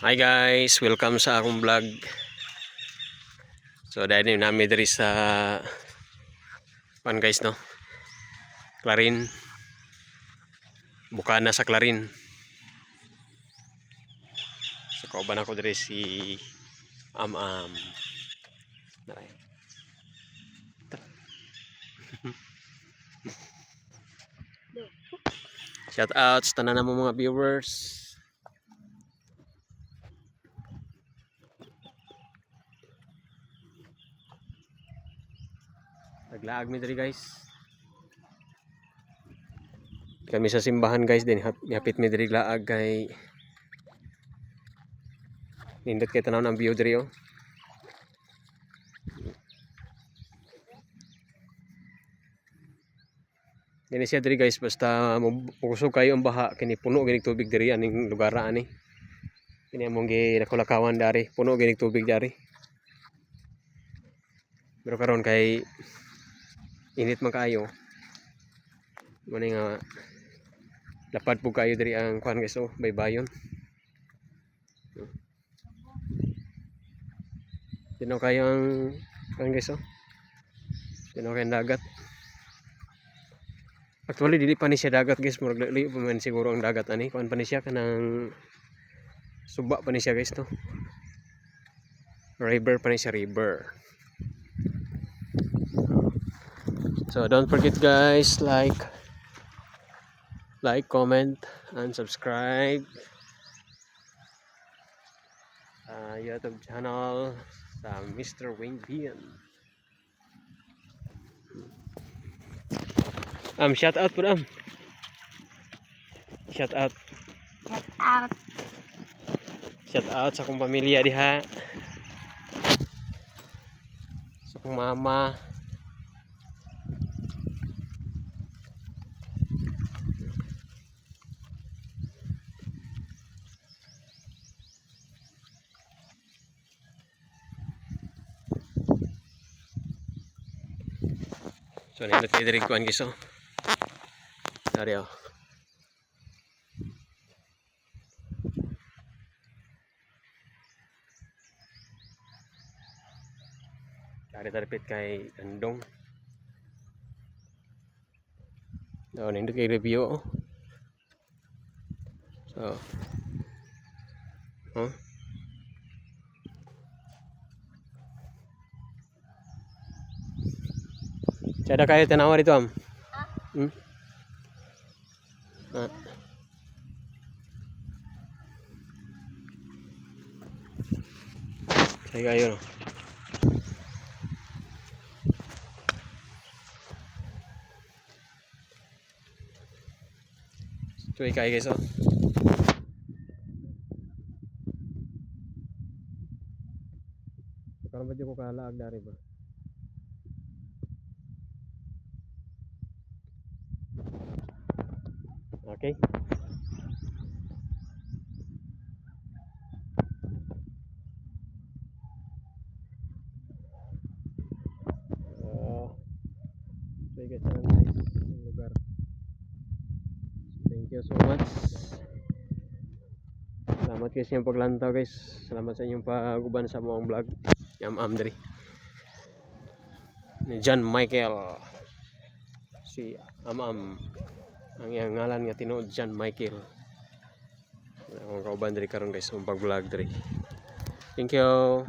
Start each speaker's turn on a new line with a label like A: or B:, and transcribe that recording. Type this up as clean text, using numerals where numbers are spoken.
A: Hi guys, welcome sa akong vlog. So dahil namin diri sa guys no. Clarin. Bukana sa Clarin. So kauban ako diri si Am-am. Shout out sa tanan mo mga viewers. Naglaag mi diri guys. Kami sa simbahan guys din hapit mi diri laag kay nindot kay tanaw ang view diri oh. Dili siya diri guys basta usog kayo ang baha kini puno ginig tubig diri aning lugar ani. Kini among ginakulakawan dari, puno ginig tubig dari. Pero karon kay init man kaayo. Muna nga lapad po kayo diri ang kuan guys oh, baybayon. Tinaw kayo ang kuan guys oh. Tinaw kayo ang dagat. Actually dili pa ni siya dagat guys, murag dili pa man siguro ang dagat ani. Kuan pa ni siya kanang suba pa ni siya guys to. River pa ni siya, river. So don't forget guys, like, comment, and subscribe sa YouTube channel sa Mr. Wayne Bian. Shout out po Shout out.
B: Shout out.
A: Shout out sa akong pamilya diha. Sa akong mama. So nindot kayo diri kuan guys oh. Dari oh. Dari tarpit kay Andong. So nindot kayo review oh. So huh? Sada kayo tanawa dito am. Say kayo no. Cuy kayo guys oh. Karon ba di ko kalaag dari ba? Okay. So guys, guys, ang lugar. Thank you so much. Salamat guys sa inyong paglantaw guys. Salamat sa inyong paguban sa mga vlog. Am-am diri. Ni John Michael. Si Am-am. Ang iyang ngalan nga tinuod John Michael. Ang kauban diri karon guys, ang pag-vlog diri. Thank you.